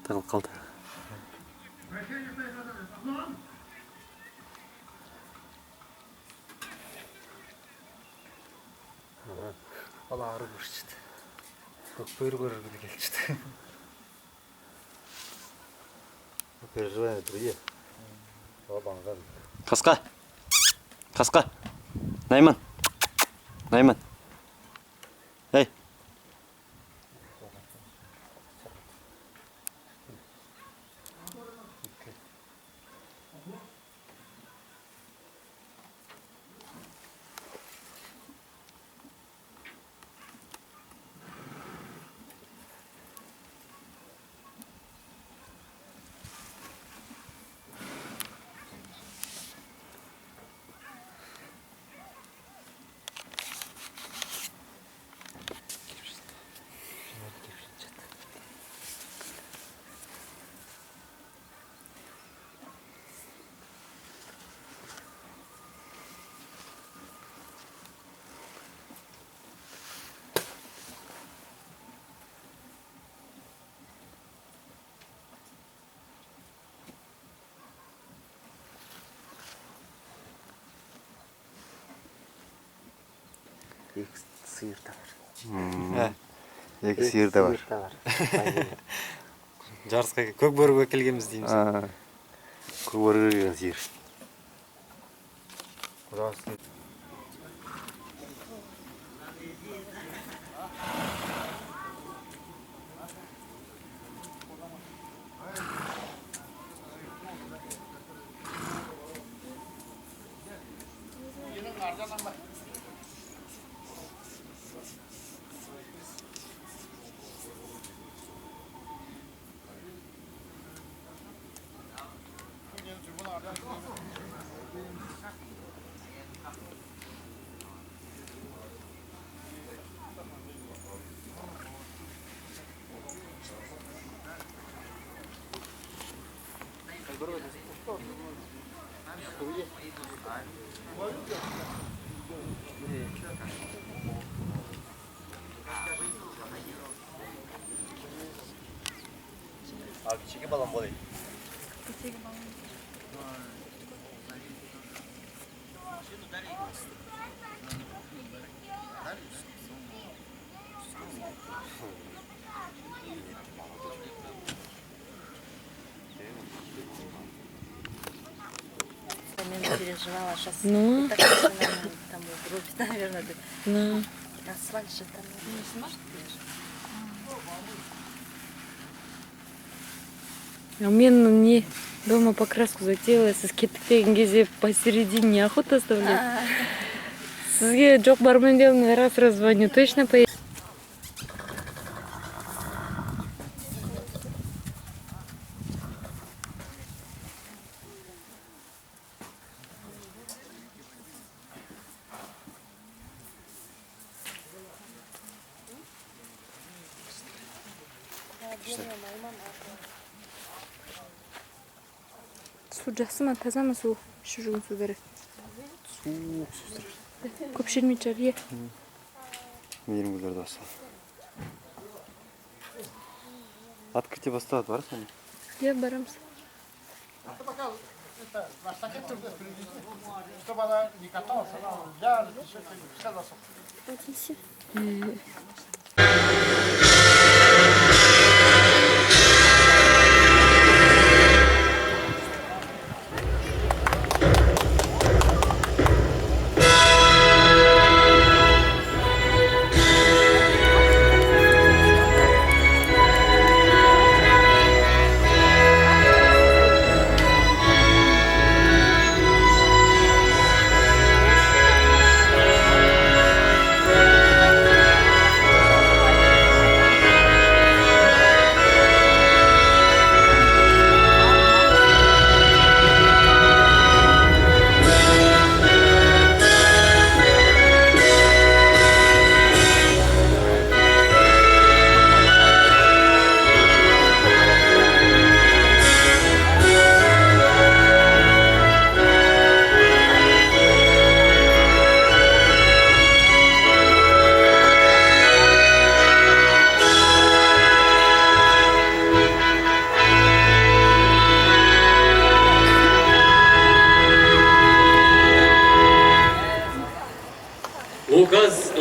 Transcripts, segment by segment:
тығылып қалды. Бала ары көршіді. Көкбөрі көргілі келшіді. Переживаем, друзья. Бабаңған. Қасқа. Қасқа. Найман. Найман. Ей. Екі сиыр да бар. Екі сиыр да бар. Жарысқа көкбөріге келгенбіз дейміз. Көкбөріге келген сиыр. 아, 미치게 balon bo'ling. Переживала, сейчас Ну. так, наверное, там грубь, наверное, Ну. асфальт же там не сможет, конечно. А мен не дома покраску затеяла, сіз кетіп деген кезде посередине охота оставлять. Сізге жоқ бармен делаю, раз звоню, точно поедем. Су жақсы ма, таза ма су? Ішіп жүрген су бәрі. Суық су. Көп шермей шығар, е. Мейірімгүлдерді баса. Открытие басталады, барасың? Е, барамыз. Чтобы она не каталась, она ляжет, еще все засохнет.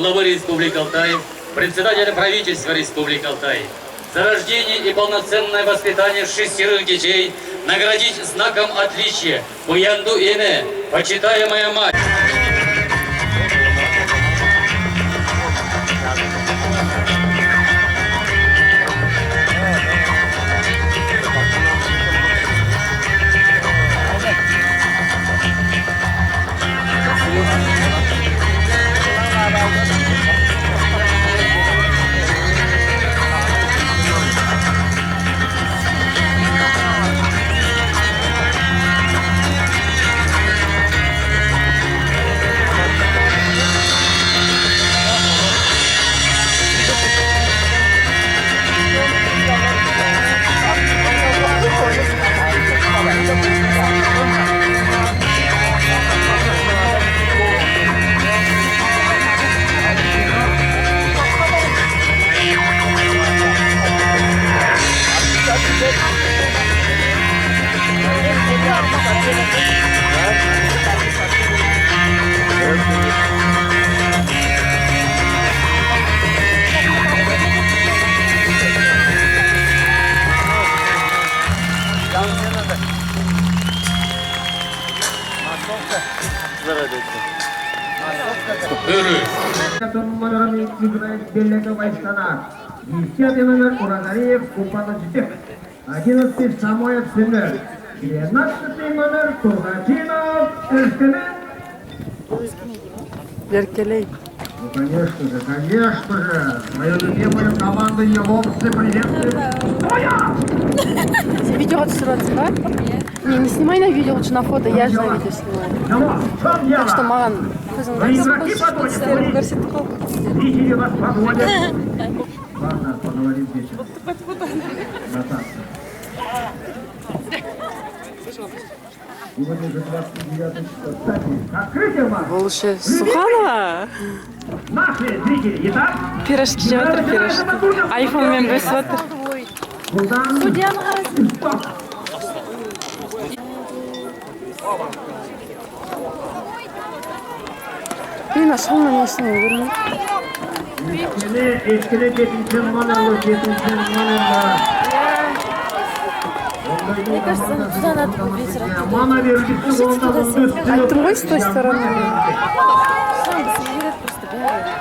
главы Республики Алтай, председателя правительства Республики Алтай, за рождение и полноценное воспитание 6 детей наградить знаком отличия Буянду Ине, почитаемая мать. номерами играет Беляка Вайстана. 10 номер Уразариев Купаночдек. 11 Самоев Симер. 12 номер Тургачинов Эрскенен. Веркелей. Ну конечно же, мою любимую команду еловцы президенты. Видео түсіріп ба? Не снимай на видео, лучше на фото, я же на видео снимаю. Так что маған көзіңді көрсетіп қал. Зрители вас подводят. Ладно, поговорим вечером. Сегодня же 29 число. Кстати, открытие вас! Лучше Суханова. Наши зрители, итак, Пирожки жеп отыр, пирожки. Айфонмен бөсіп отыр. судьяны Мен ашылман несіне көрмеймін. Eskili 7. номерлы, 7. номерлы. Мне кажется, туда надо купить. Мама вернется, он Айттым ғой, с той стороны. Сам да сигарет просто бәрі.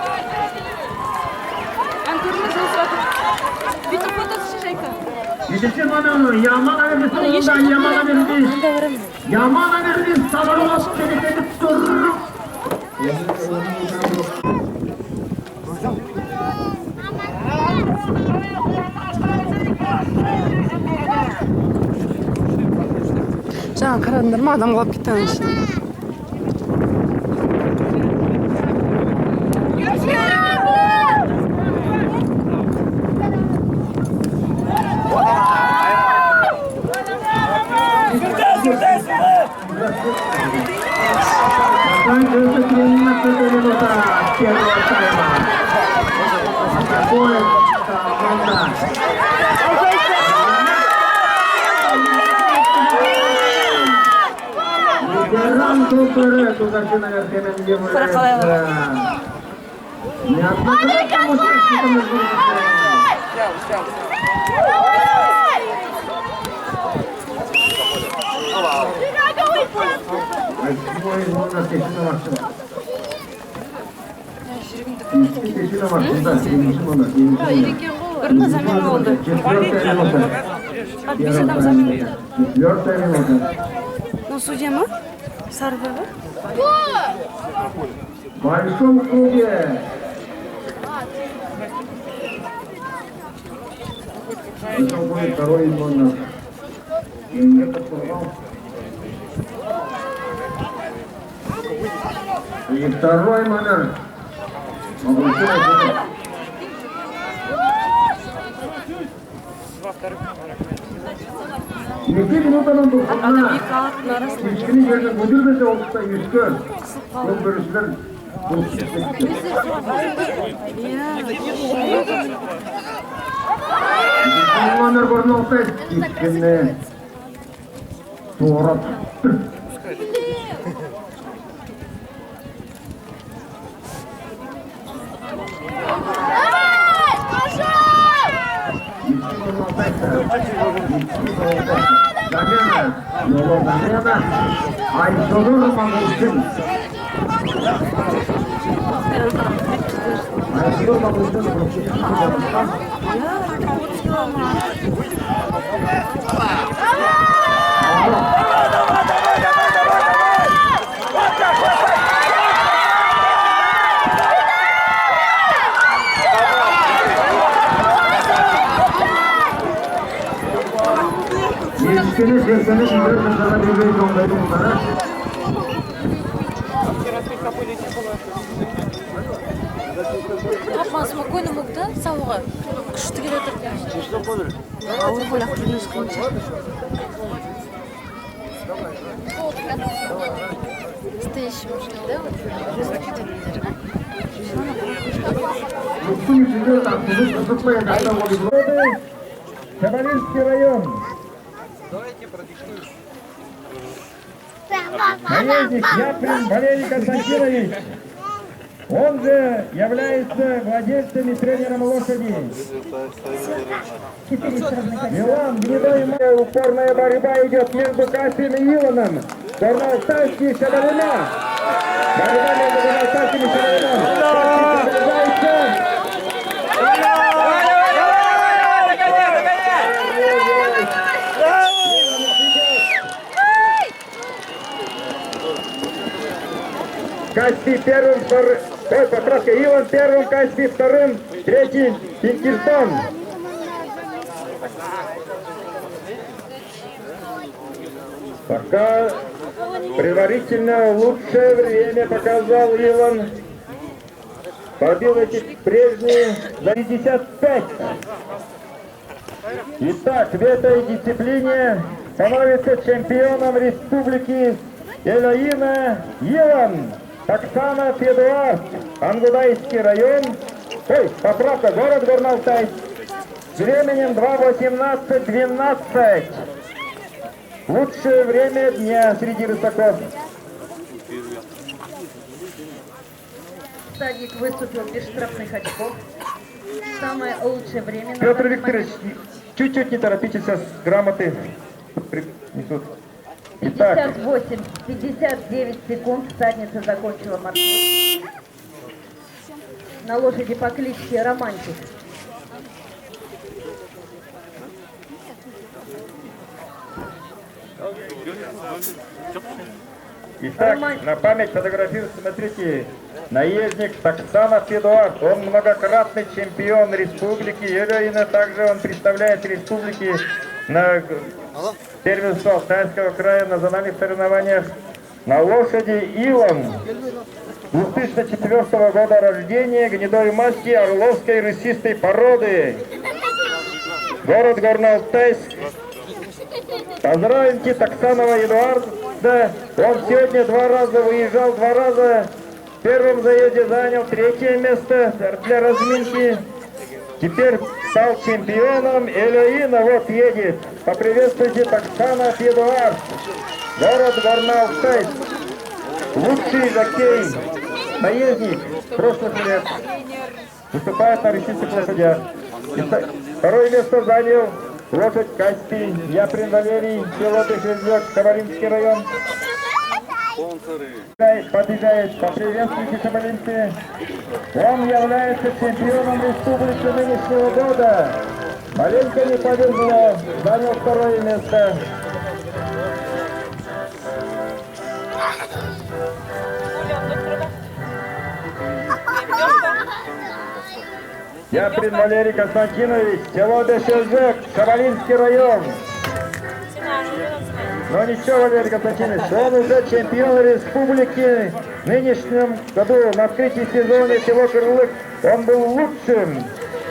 Жетінші номерлы, Ямана вернется, Ямана вернется. Ямана вернется, сабырлап келетіп тұр. Жаңа қарадыңдар ма, адам қалып кеткен ішінде. Көрді замен болды. 5 адам замен болды. 4 минута. Ну, судья ма? Сарбы ба? В большом круге. Это будет второй номер. И это порвал. И второй номер. Екі минутадан тұрғанда ешкіне жердің өдірбесе олықта ешкі ол біріншілер номер бұрын олықта ешкіне туғырап Замена. Айсулу Магулчин. Айсулу Магулчин. Eskini sesini güzel kızlara bir bey yollaydı bunlara. Папа, спокойно мог, да, сауға? Күшті келеді. Ауыр болақ білмес қанша. Настоящий мужик, да? Mutlum içinde tatlılık kısıtmaya kadar oldu. Шабалинский район. Наездник Яприн Валерий Константинович. Он же является владельцем и тренером лошади. Милан, гнедой мая, упорная борьба идет между Каспием и Илоном. Горно-Алтайский и Шабалина. Борьба между Горно-Алтайским и Шабалином. Каспий продолжается. Каспий первым, вторым, поправка, Илон первым, Каспий вторым, третий Пинкертон. Пока предварительно лучшее время показал Илон. Побил эти прежние за 55. Итак, в этой дисциплине становится чемпионом республики Элоина Илон. Оксана Федуард, Ангудайский район, поправка, город Горно-Алтай, с временем 2:18:12. Лучшее время дня среди рысаков. Стадик выступил без штрафных очков. Самое лучшее время. Петр Викторович, чуть-чуть не торопитесь, сейчас грамоты несут. Итак, 58-59 секунд всадница закончила маршрут. На лошади по кличке Романтик. Итак, на память фотографируется, смотрите, наездник Оксана Федуард. Он многократный чемпион республики Элоина. Также он представляет республики на первенство Алтайского края в национальных соревнованиях на лошади Илон. 2004 года рождения, гнедой масти, орловской рысистой породы. Город Горно-Алтайск. Поздравим Оксанова Эдуарда. Он сегодня два раза выезжал, два раза в первом заезде занял третье место для разминки. Теперь стал чемпионом Элоина. Вот едет. Поприветствуйте Оксана Эдуард. Город Горно-Алтайск. Лучший жокей, наездник прошлых лет. Выступает на рысистых лошадях. Второе место занял лошадь Каспий, Яприн Валерий, село Дышевзёк, Шабалинский район. Подъезжает, поприветствуйте шабалинцы. Он является чемпионом республики нынешнего года. Маленько не повезло, занял второе место. Яприн Валерий Константинович, село Дышевзёк, Шабалинский район. Но ничего, Валерий Константинович, он уже чемпион республики в нынешнем году. На открытии сезона село Крылык он был лучшим.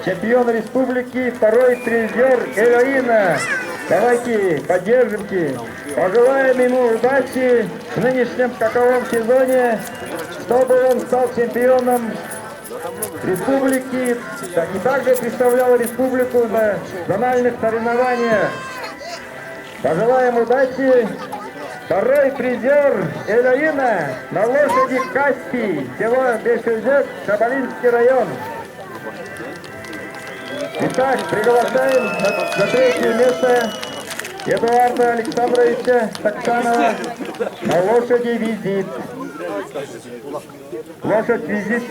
Чемпион республики, второй призер Элоина. Давайте поддержимте. Пожелаем ему удачи в нынешнем скаковом сезоне, чтобы он стал чемпионом республики и также представлял республику на национальных соревнованиях. Пожелаем удачи. Второй призер Элоина на лошади Каспий, село Дышевзёк, Шабалинский район. Итак, приглашаем на третье место Эдуарда Александровича Саксанова на лошади «Визит». Лошадь «Визит».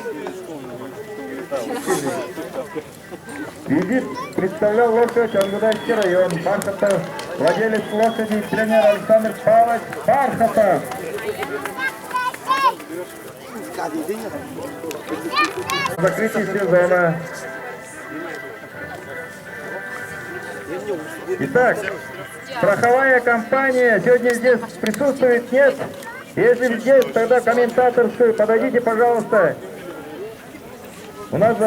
«Визит» представлял лошадь Ангудайский район. Бархатов. Владелец лошади тренер Александр Павлович Бархатов. Закрытие сезона. Итак, страховая компания сегодня здесь присутствует, нет? Если здесь, тогда комментаторскую подойдите, пожалуйста. У нас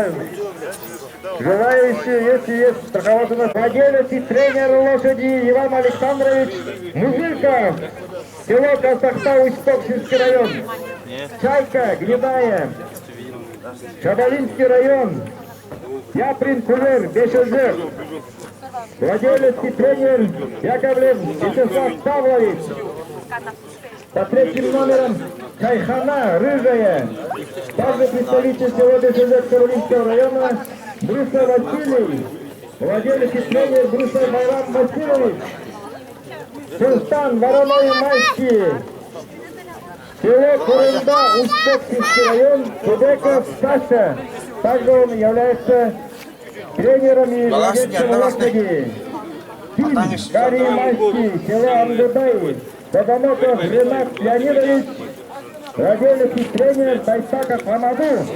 желающие, если есть страховать у нас владелец и тренер лошади Иван Александрович Музыков, село Кастахта, Усть-Токсинский район. Чайка, Гнедая, Шабалинский район, Яприн Кулер, Бешежер. Владелец и тренер Яковлев Вячеслав Павлович. По третьим номером Чайхана, Рыжая. Также представитель села Бешежер Каролинского района Брюса Василий. Владелец и тренер Брюса Байрам Васильевич. Султан Вороной Майский. Село Курында, Усть-Токсинский район, Кубеков Саша. Также он является тренером и владельцем лошади. Тим Гарри Майский, село Ангудай. Богомоков Ренат Леонидович. Владелец и тренер Тайсаков Мамаду.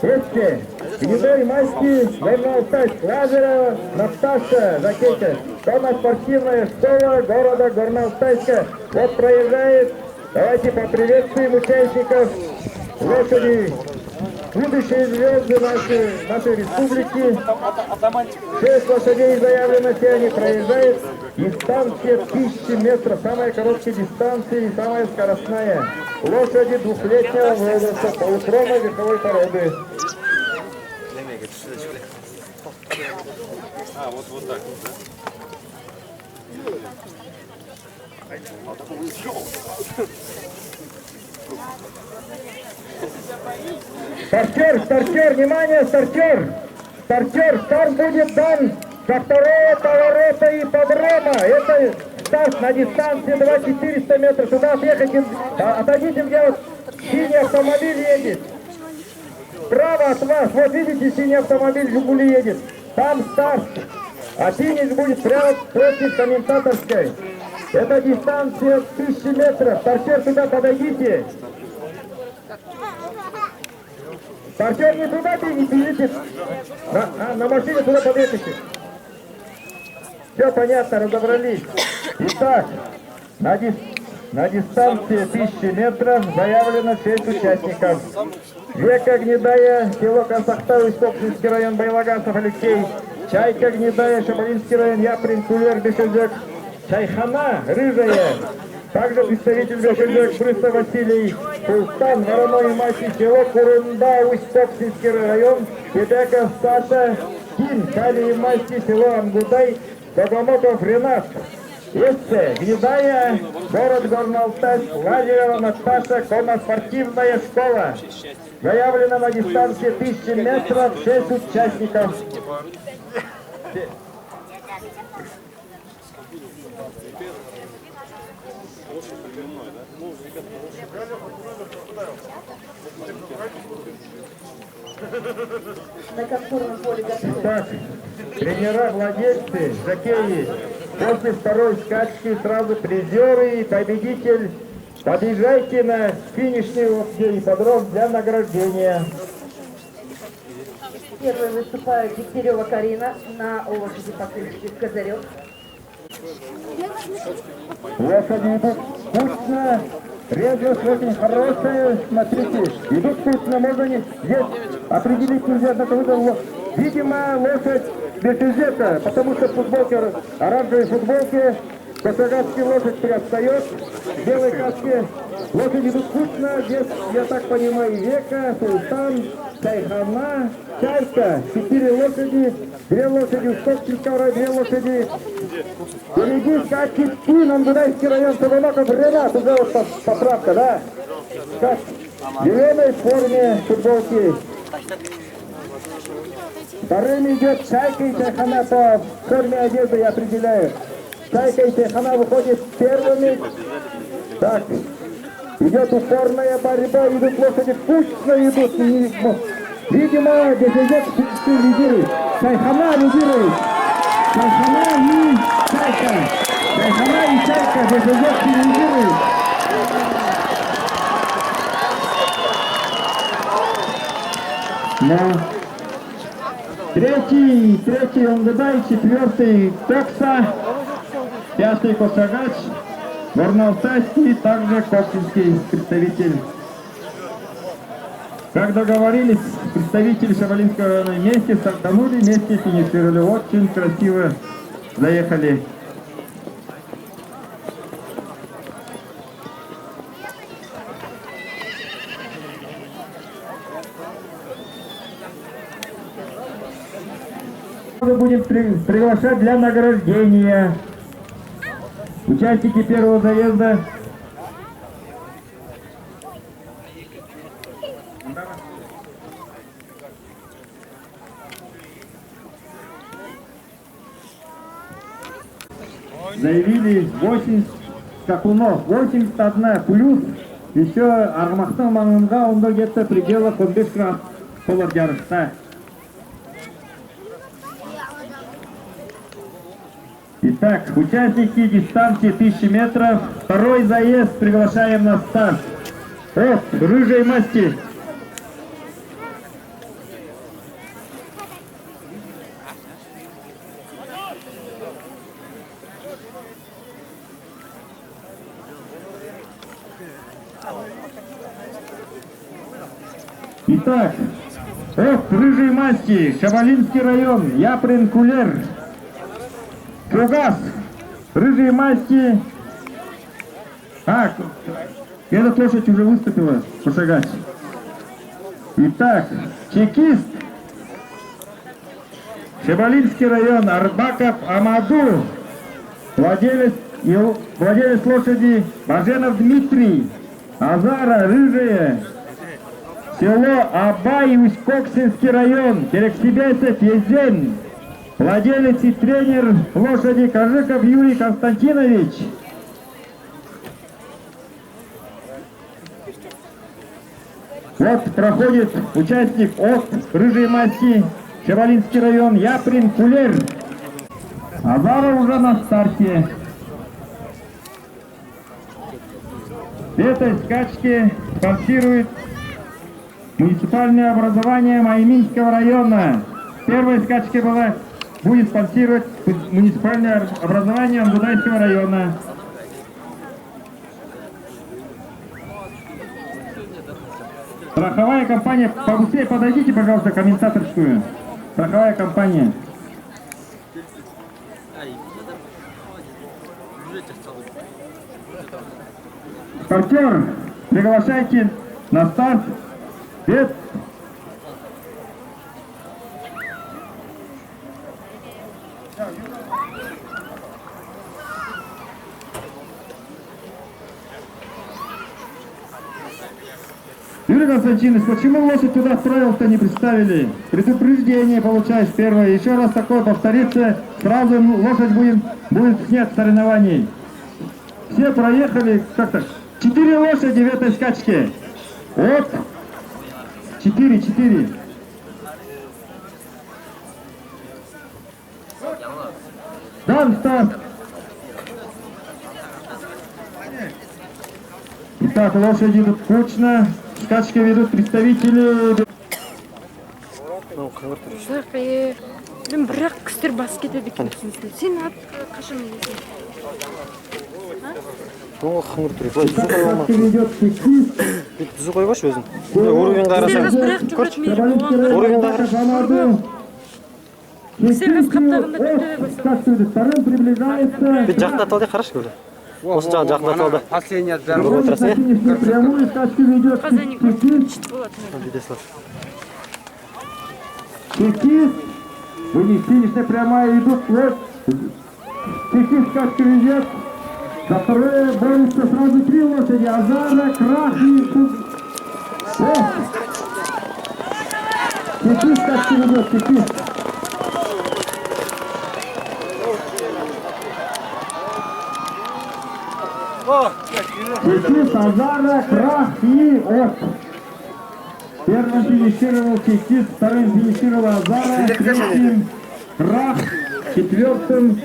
Эсте, Гнедой Майский, Горно-Алтайск, Лазарева, Наташа, Жакетя. Конно-спортивная школа города Горно-Алтайска. Вот проезжает. Давайте поприветствуем участников лошади. Будущие звезды нашей республики. 6 лошадей заявлено, все они проезжают. Дистанция 1000 метров, самая короткая дистанция и самая скоростная. Лошади двухлетнего возраста, полукровной верховой породы. Вот так. Стартер, внимание, стартер! Стартер, старт будет дан со второго поворота и подрома. Это старт на дистанции 2400 метров. Сюда отъехайте, отойдите, где вот синий автомобиль едет. Справа от вас, вот видите, синий автомобиль «Жигули» едет. Там старт. А финиш будет прямо против комментаторской. Это дистанция 1000 метров. Стартер, туда подойдите. Стартер не туда бежите. На машине туда подъехайте. Все понятно, разобрались. Итак, на дистанции 1000 метров заявлено 6 участников. Века Гнедая, село Касахта, Усть-Токсинский район, Байлагасов Алексей. Чайка Гнедая, Шабалинский район, Яприн Кулер, Бешежек. Чайхана, Рыжая. Также представитель Бешежек, Брюса Василий. Султан Вороной Майский, село Курында, Усть-Токсинский район, Кубеков Саша. Тим Гарри Майский, село Ангудай, Богомоков Ренат. Эсте, Гнедая, город Горно-Алтайск, Лазарева Наташа, конно-спортивная школа. Заявлено на дистанции 1000 метров 6 участников. Итак, тренера, владельцы, жокеи. После второй скачки сразу призеры и победитель. Подъезжайте на финишный ипподром для награждения. Первой выступает Дегтярева Карина на лошади по кличке Козырек. Лошади идут вкусно, резвость очень хорошая, смотрите, идут вкусно, можно не здесь определить нельзя, однако выдал, видимо, лошадь Бешежека, потому что в футболке, оранжевой футболке, косогатский лошадь приотстает, в белой каске, лошади идут вкусно, здесь, я так понимаю, Века, Султан, Чайхана, Чайка, 4 лошади, 2 лошади Усть-Токсинского района, 2 лошади. Впереди скачет Тим, Ангудайский район, Сабаноков Ренат, уже вот поправка, да? Как в зеленой форме футболки. Вторым идет Чайка и Чайхана по форме одежды, я определяю. Чайка и Чайхана выходят первыми. Так, идет упорная борьба, идут лошади, вкусно идут. Видимо, здесь идет лидирует. Чайхана лидирует. Чайхана и Чайка. Чайхана и Чайка здесь идет лидирует. Да. Третий Онгудай, четвертый Кокса, пятый Косагач, Горно-Алтайский, также Коксинский представитель. Как договорились, представители Шабалинского района вместе стартанули, вместе финишировали. Очень красиво заехали. Будем приглашать для награждения участники первого заезда. Заявили 80 скакунов, 81 плюс еще Армахтан Манунга, он где-то в пределах 15 грамм полудярышта. Итак, участники дистанции 1000 метров. Второй заезд приглашаем на старт. От рыжей масти. Итак, от рыжей масти, Шабалинский район, Яприн Кулер. Кругас, рыжие масти. Эта лошадь уже выступила, Пошагать. Итак, чекист. Шабалинский район, Арбаков Амаду. Владелец лошади Баженов Дмитрий. Азара, рыжая. Село Абай, Усть-Коксинский район, Терексибесов, Езден. Владелец и тренер лошади Кожиков Юрий Константинович. Вот проходит участник от рыжей масти, Шабалинский район, Яприн Кулер. Азара уже на старте. В этой скачке спонсирует муниципальное образование Майминского района. В первой скачке будет спонсировать муниципальное образование Ангудайского района. Страховая компания, побыстрее подойдите, пожалуйста, комментаторскую. Страховая компания. Стартер, приглашайте на старт. Юрий Константинович, почему лошадь туда отправил-то не представили? Предупреждение получаешь первое. Еще раз такое повторится, сразу лошадь будет снят с соревнований. Все проехали как-то. 4 лошади в этой скачке. Вот. 4. Дан старт. Итак, лошади идут кучно. Скачки ведут представители. Мен бірақ кісілер бас кетеді екен түсінсің. Сен қашан келесің? Қыңыр тұр. Түзу қойбашы өзін. Уровень қараса. Уровень қараса. Кісілер қаптағында көтере бастады. Вторым приближается. Жақта талды қарашы көрді. Осы жақта талды. Последний Прямую скачку ведет Қазаник чит болады. Чекист. У них финишная прямая идут. Вот. Чекист скачку ведет. За второе борются сразу 3 лошади. Азара, Крах и Текис скачки ведет, Текис. Текис, Азара, Крах и От. Первым финишировал Текис, вторым финишировал Азара, третьим Крах, четвертым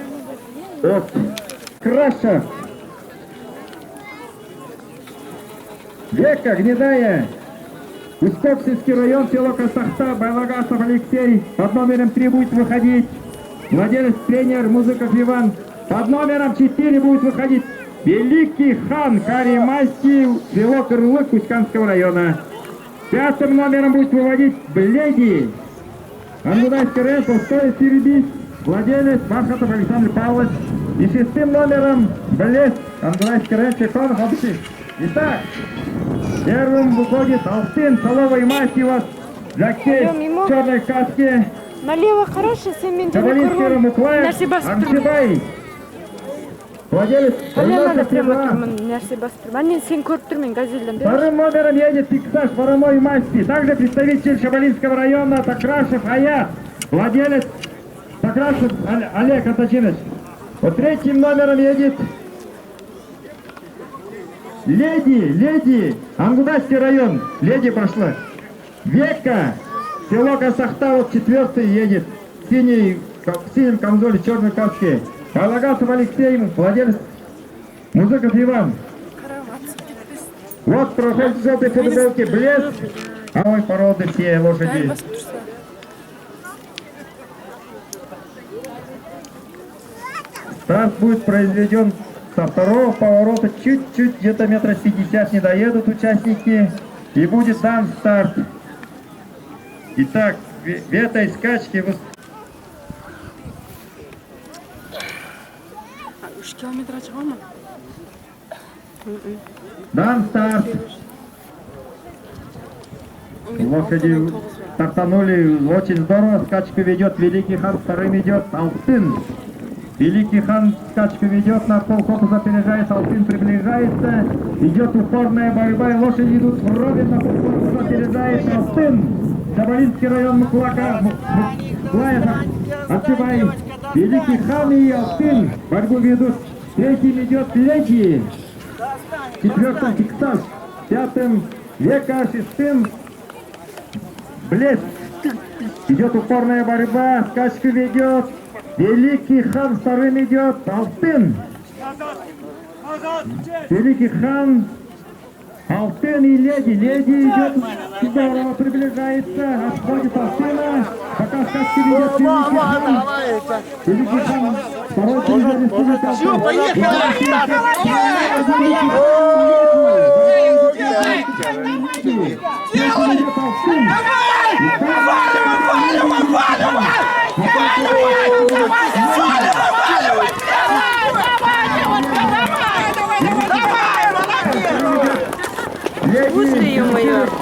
От. Краша. Века, Гнедая. Усть-Коксинский район, село Косахта, Байлагасов Алексей. Под номером 3 будет выходить. Владелец, тренер, Музыков Иван. Под номером 4 будет выходить Великий хан Каримайский, село Крылык Усть-Камского района. 5-м номером будет выводить Бледи. Ангудайский район, пустое впереди. Владелец Бархатов Александр Павлович. И 6-м номером Блест. Ангудайский район, Чехонов Абши. Итак, первым выходит Алтын, соловой масти у вас. Жакей в черной каске. Налево хороший, Семен Кабалинский Рамуклаев, Амчибай. Владелец Ренata Вторым номером едет Пиксаж вороной масти. Также представитель Шабалинского района Такрашев Аят. Владелец Такрашев Олег Анточинович. Вот 3-м номером едет Леди, Ангудайский район. Леди пошла. Века, село Косахта, вот 4-й едет. В синем камзоле, черной каске. Байлагасов Алексей, владелец Музыков Иван. Вот проходит в желтой футболке Блеск. Ой, породы все лошади. Старт будет произведен со второго поворота, чуть-чуть, где-то метра 50 не доедут участники. И будет дан старт. Итак, в этой скачке дан старт. Лошади стартанули очень здорово. Скачку ведет Великий хан, вторым идет Алтын. Великий хан скачку ведет, на полкорпуса опережает, Алтын приближается. Идет упорная борьба, и лошади идут вровень, на полкорпуса опережает Алтын. Шабалинский район Муклаев, Амчибай. Великий хан и Алтын борьбу ведут. 3-м идет Леди. 4-м Фиксаж. 5-м Века. 6-м Блеск. Идет упорная борьба, скачку ведет Великий хан, вторым идет Алтын. Великий хан, Алтын и Леди. Леди идет, здорово приближается, отходит Алтына. Пока скачку ведет Великий хан. Великий хан, второй президент республики. Все,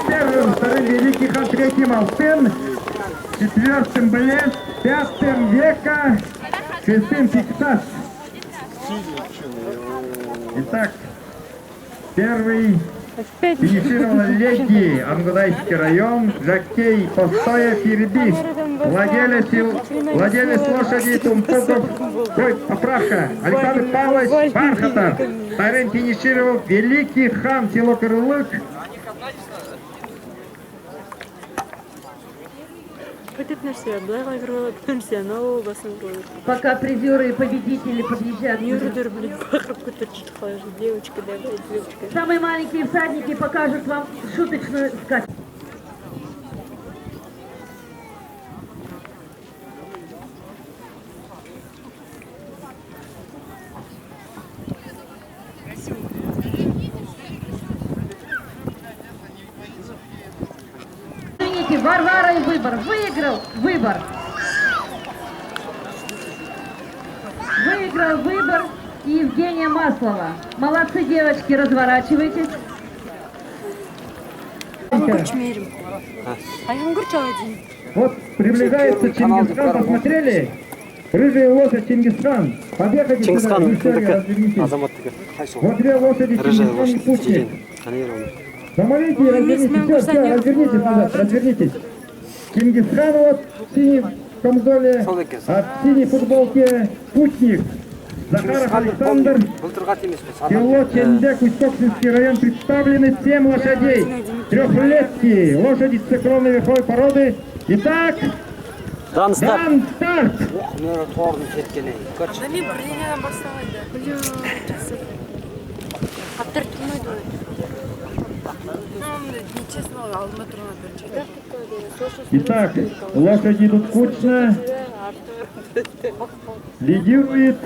Первым, вторым Великий хан, 3-м Алтын, 4-м Блеск, 5-м Века, 6-м Фиксаж. Итак, первый финишировала Леди, Ангудайский район, Жакей, Постоя, впереди. Владелец лошади Тумпутов, ой, поправка, Александр Павлович Бархатов. Вторым финишировал Великий хан, село Крылык. Пока призеры и победители подъезжают. Самые маленькие всадники покажут вам шуточную скачку. Варвара и Выбор. Выиграл Выбор. Выиграл Выбор и Евгения Маслова. Молодцы, девочки, разворачивайтесь. Вот приближается Чингисхан, посмотрели? Рыжая лошадь Чингисхан. Подъехайте сюда, развернитесь. Вот две лошади Чингисхан и Путин. Замолите и развернитесь, все, развернитесь назад, развернитесь. Чингисхан вот в синей камзоле, а в синей футболке Путник. Захаров Александр, село Чендек, Усть-Коксинский район, представлены 7 лошадей. Трехлетки, лошади с циклонной верховой породы. Итак, Дан старт. дан старт. Мен бірдеңеден басталайды. Бля, жақсы. Қаптар тұрмайды ғой. Нечестно, алдыма тұрған бірінші. Итак, лошади идут кучно. Лидирует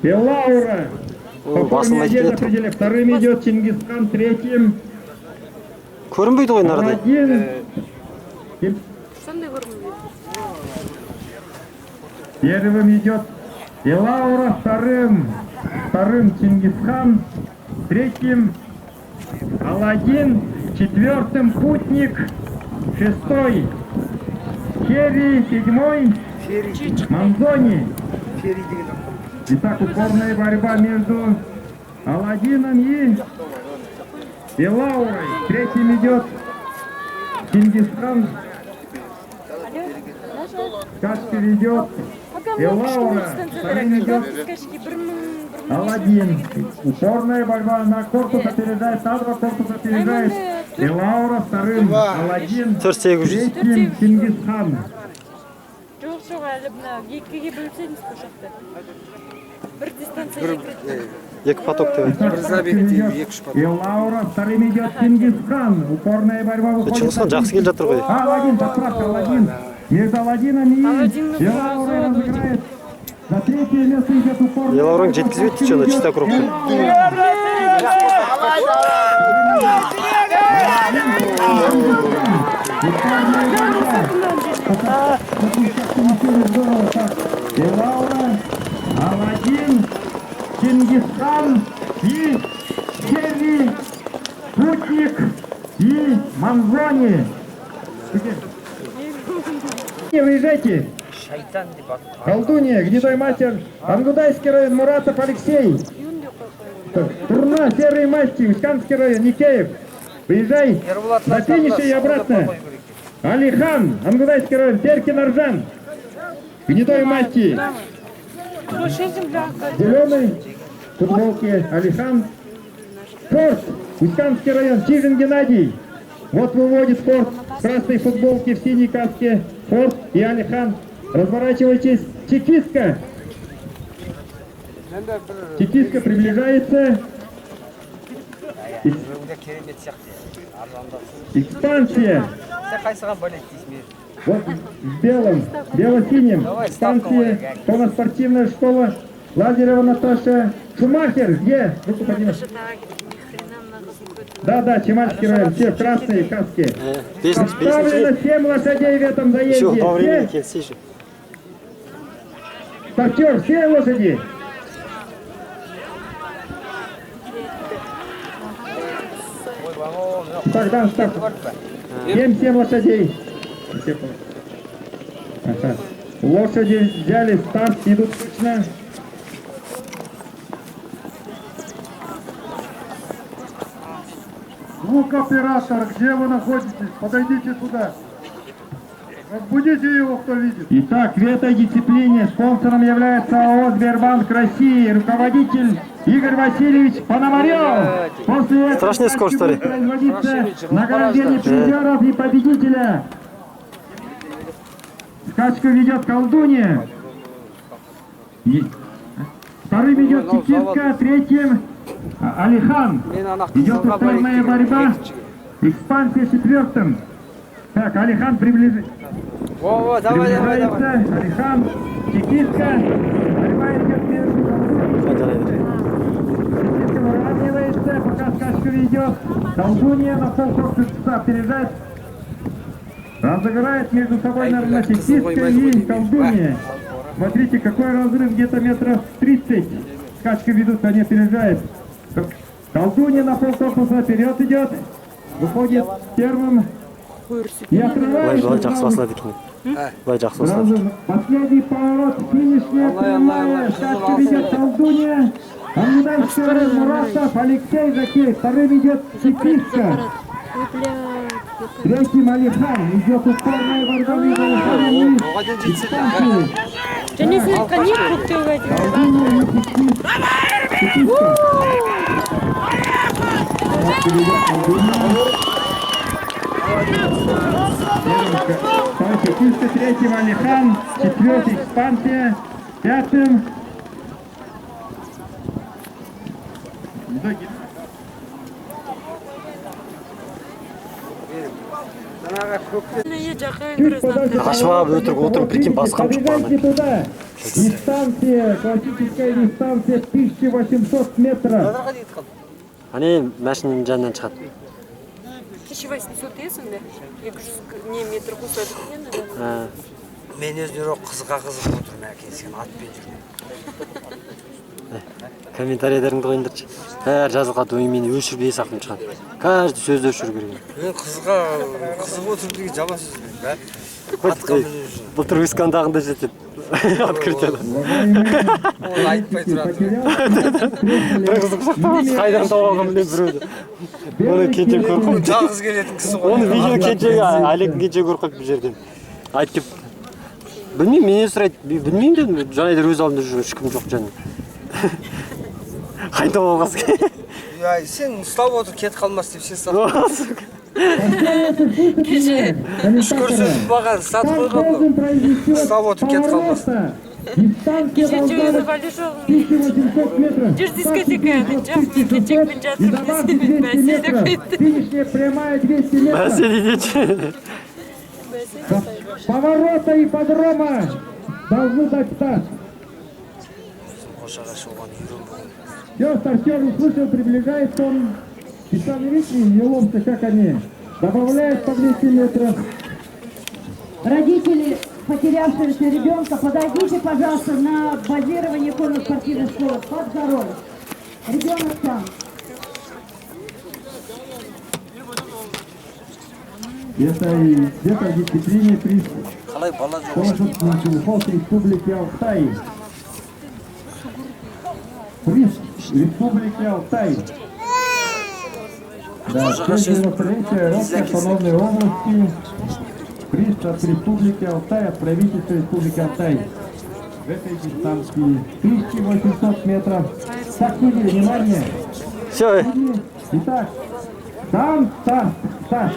Белаура. По форме одежды определяет. Вторым идет Чингисхан, третьим Көрінбейді ғой нардай. Аладдин. Сондай көрінбейді. Первым идет Белаура, вторым Чингисхан, третьим Аладдин, четвертым Путник, шестой Черри, седьмой Манзони. Итак, упорная борьба между Аладдином и Белаурой. Третьим идет Чингисхан. Скачки ведет Белаура. Вторым идет Аладдин. Упорная борьба на корпус опережает, на два корпуса опережает Белаура, вторым Аладдин, третьим Чингисхан. Жоқ, әлі мына екіге бөлсеңіз қошақты. Бір дистанция Екі поток деп. Белаура, вторым идет Чингисхан. Упорная борьба выходит. Чингисхан жақсы келе жатыр ғой. Аладдин, поправка, Аладдин. Между Аладдином и Белаурой разыграет. За третье место идет упорная. Белаурың жеткізбейді, что, чисто кругты. Белаура, Аладдин, Чингисхан и Черри, Путник и Манзони. Не выезжайте. Колдунья, гнедой мастер, Ангудайский район, Муратов Алексей. Турна, Серый Масти, Усть-Камский район, Никеев. Выезжай на финише и обратно. Алихан, Ангудайский район, Теркин Аржан. Гнедой Масти. Зеленый, футболки, Алихан. Форт, Усть-Камский район, Чижин Геннадий. Вот выводит Форт в красной футболке, в синей каске. Форт и Алихан. Разворачивайтесь. Чекистка. Чекистка приближается. Экспансия. Вот в белом, бело-синем. Экспансия. Спортивная школа. Лазарева Наташа. Шумахер. Где? Руку поднимай. Да, Чемальский район. Все в красной каске. Представлено 7 лошадей в этом заезде. Все, по времени келсейші. Стартер, все лошади. Тогда старт. 7 лошадей. Ага. Лошади взяли старт, идут точно. Звук оператор, где вы находитесь? Подойдите сюда. Разбудите его, кто видит. Итак, в этой дисциплине спонсором является АО «Сбербанк России», руководитель Игорь Васильевич Пономарев. После этого Страшная скорость, что ли? производится награждение призеров и победителя. Скачку ведет колдунья. Вторым идет Чекистка, третьим Алихан. Идет упорная борьба. Экспансия четвертым. Так, Алихан приближается. Алихан, Чекистка. Борьба идет между колдуньей. Чекистка выравнивается, пока скачка ведет. Колдунья на полкорпуса опережает. Разыграет между собой, наверное, Чекистка и колдунья. Смотрите, какой разрыв, где-то метров 30. Скачка ведут, они опережают. Колдунья на полкорпуса вперед идет. Выходит первым. И открывается. Последний поворот, финишная прямая. Скачка ведет колдунья. Ангудайский район, Муратов Алексей Закеев. Вторым идет Чекистка. Третьим Алихан идет упорная борьба между Алиханом и Испанцией. Және сен қане көктеуге Третьим Алихан, четвертый Испанция, пятым Ашып отырып прикинь басқам жоқ Подбегайте туда. Дистанция, классическая дистанция 1800 метров. Ане машинаның жанынан шығады. 1800 дейсің бе? 200 не метр қосады енді. Мен өздері қызға отырмын әке, сен атпен жүрмін. Комментарийлеріңді қойыңдаршы. Әр жазылған ойымен өшіріп ес ақын шығады. Каждый сөзді өшіру керек. Мен қызға қызып отыр деген жаман сөз бе? Былтыр Искандағында жетеді. Открытияда. Ол айтпай тұрады. Бір қызды құшақтамас, қайдан тауалған білем біреуді. Оны кенже көріп. Жалғыз келетін кісі ғой. Оны видео кенжеге, Олегін кенже көріп қойып бұл жерден. Айтып кеп. Білмеймін, мен сұрайды. Білмеймін дедім. Жаңайдар өз алдында жүр, ешкім жоқ жаным. Қайдан тауалғасы. Сен ұстап отыр, кет қалмас деп сен сатып. Шүкір сөз бағар, сатып қойған бұл. Ұстап отыр, кет қалмас. Кеше өзі бәлі жоғын. Жүр дискотека, жақын кетчекпен жатыр, бәсе деп кетті. Бәсе дейдечі. Поворота и подрома должны дать старт. Все, стартер услышал, приближается он. И сами видите, не ломцы, как они. Добавляют по 200 метров. Родители потерявшегося ребенка, подойдите, пожалуйста, на базирование конно-спортивной школы под горой. Ребенок там. Где-то в дисциплине приз Республики Алтай. Приз Республики Алтай. Да, 93-я Российской автономной области. Приз от Республики Алтай, от правительства Республики Алтай. В этой дистанции 1800 метров. Так, судьи, внимание. Все. Итак, там старт.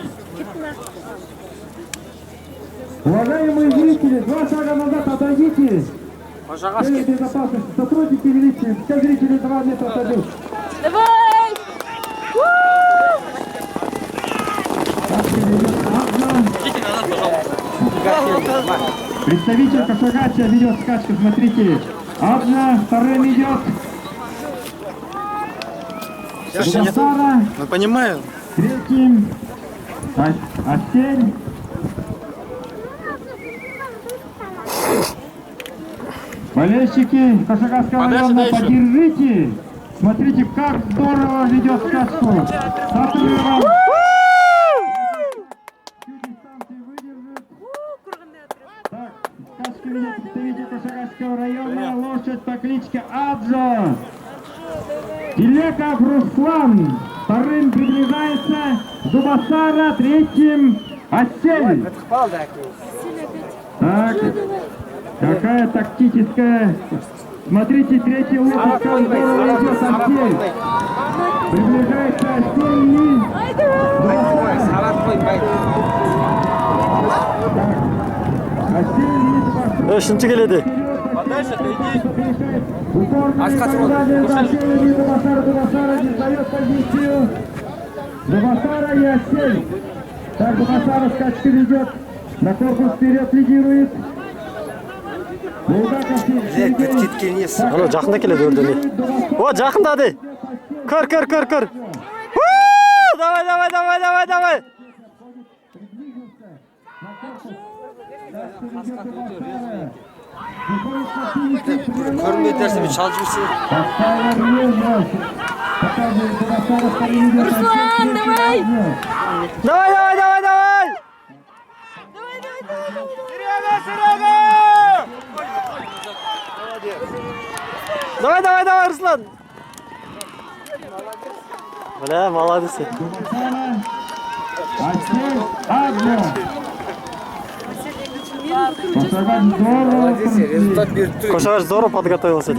Уважаемые зрители, 2 шага назад отойдите. Цель безопасности. Сотрудники милиции, все зрители 2 метра отойдут. Давай! Представитель Кашагача ведет скачку, смотрите. Адна, вторым идет. Сара. Мы понимаем. Третьим. Асель. Болельщики Кашагасского района, поддержите. Смотрите, как здорово ведет скачку. С отрывом. Так, скачку ведет представитель Кашагасского района, лошадь по кличке Аджо. Телеков Руслан. Вторым приближается Зубасара, третьим Асель. Так, какая тактическая. Смотрите, третий лошадь, как здорово идет Асель. Приближается Асель и Зубасара. Асель и Зубасара. Үшінші келеді. Дубасара не сдает позицию. Дубасара и Асель. Так, Дубасара скачки ведет. На корпус вперед лидирует. Булгаков Сергей. Ано жақында келеді өрдені. О, жақындады. Көр. Давай. Көрмей тәрсімен шалып жүрсе. Руслан, давай! Давай! Серега! Давай, Руслан! Бля, молодец. Асель Адler. Кошағаш здорово подготовился.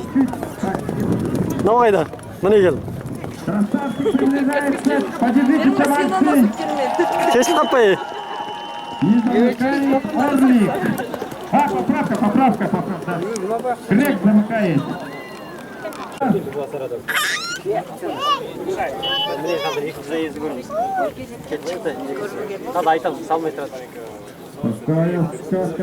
Ну қайда? Міне кел. Красавцы приближаются. Подержите молодцы. Кеш таппай. И замыкает Орлик. Поправка. Крек замыкает. Hadi aytam, salmay тұрады. Пускай сказка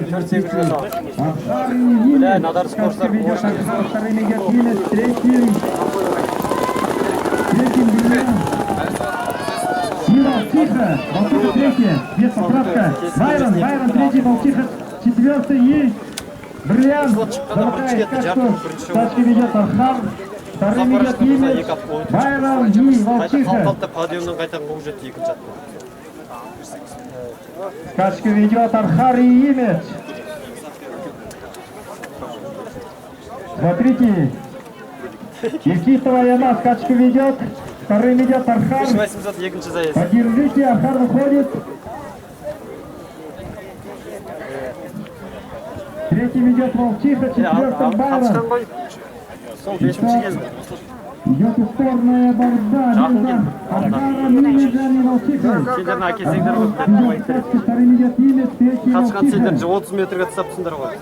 Бля, надо спорттар. Вторым идет Немец, третьим Бельян. Сила, тихо, Волчиха третья, без поправка. Байрон, третий, Волчиха четвертый и Бриллиант замыкает каску. Скачки ведет Архар, вторым идет Немец, Байрон и Волчиха. Подъемнан қайтан қуып жетті екінші. Скачки ведет Архар и Немец. Смотрите, Никитова и она скачку ведет, вторым идет Архар. 800 екінші заезд. Подержите, Архар выходит. Третьим идет Волчиха, четвертым Байрон. Қатышқан ғой. Сол 5-ші келді. Идет упорная борьба между Архаром, Немецом и Волчихой. Сендердің әкесеңдер ғой. Идет скачка, вторым идет Немец, третий Қатышқан сендер Волчиха. 30 метрге тастапсыңдар ғой.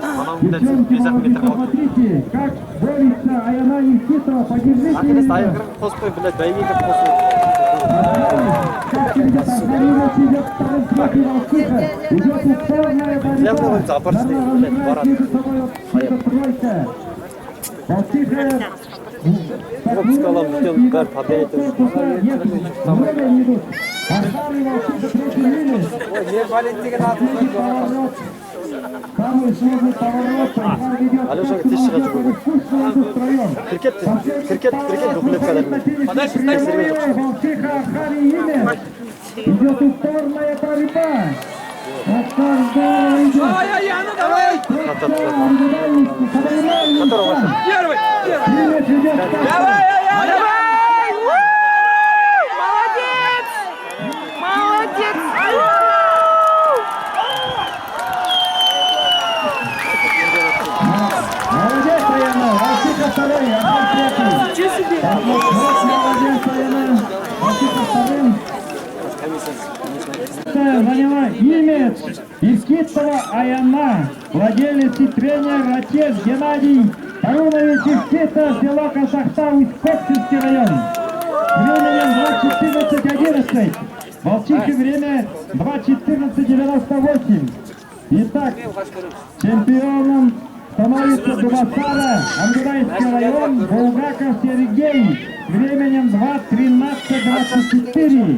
Анау дәл Девчонки 50 метр қалды. посмотрите, как борется Аяна Никитова, подержите Ақелес ее. айғыр қоспай, блядь, бәйгеге қосу. Как идет Архарович, идет вторым, третий Волчиха. Идет упорная борьба. Я помню, запорожцы, блядь, Разыграет баран. между собой вот эта тройка. Волчиха. Вот сказал, что он как победит. Много не идут. Архар и Волчиха, третий Немец. Третий поворот. Самый сложный поворот. Архар ведет. Алёша, ты сейчас Волчиха вкусно идут втроем. Крикет дублет кадрами. Подальше, Волчиха, Архар и Немец. Идет упорная борьба. Вот так здорово идет. Давай! Первый! Немец ведет. Давай! Молодец! Молодец, Аяна. Волчиха второй, Архар третий. Молодец, Аяна. Волчиха вторым. Заняла Немец, Искитова Аяна, владелец и тренер, отец Геннадий Арунович Искита, село Казахстан, Усть-Копчинский район. Временем 2:14:11. Волчихи время 2:14:98. Итак, чемпионом становится Дубасара, Ангурайский район, Булгаков Сергей, временем 2:13:24.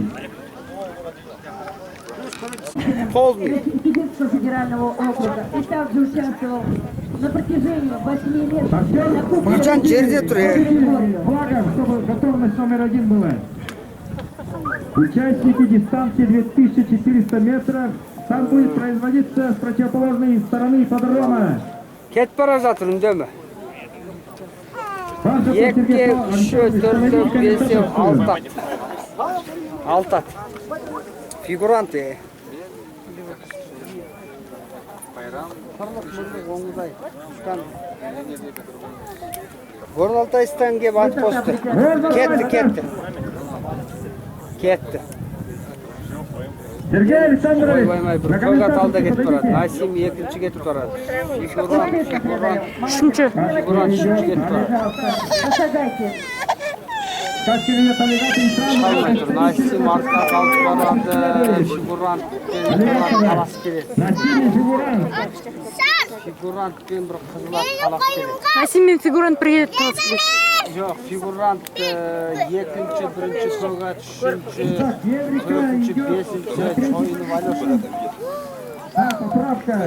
Президентского федерального округа и также участвовал на протяжении 8 лет на Кубке Флагом, чтобы готовность номер 1 была. Участники дистанции 2400 метров. Там будет производиться с противоположной стороны ипподрома. Кетіп бара жатыр үндеме. Барша 2, Сергей 3, 4, 5, 6. 6. Фигуранты. Горналтайстан кеп ат қосты. Кетті. Сергей Александрович, Ойбай-май, бір қойға талда кетіп барады. Насим екінші кетіп барады. Фигурант үшінші кетіп барады. Посадайте. скачки ведет аллигатор и сразу... Насим артқа қалып барады. Фигурант қалас келеді. Насим фигурант. Фигурантпен бір қызылат қалас келеді. Насим мен фигурант бірге таласып. Жоқ, фигурант екінші, бірінші қойға, үшінші, төртінші, бесінші, шойынып Алеша. Поправка.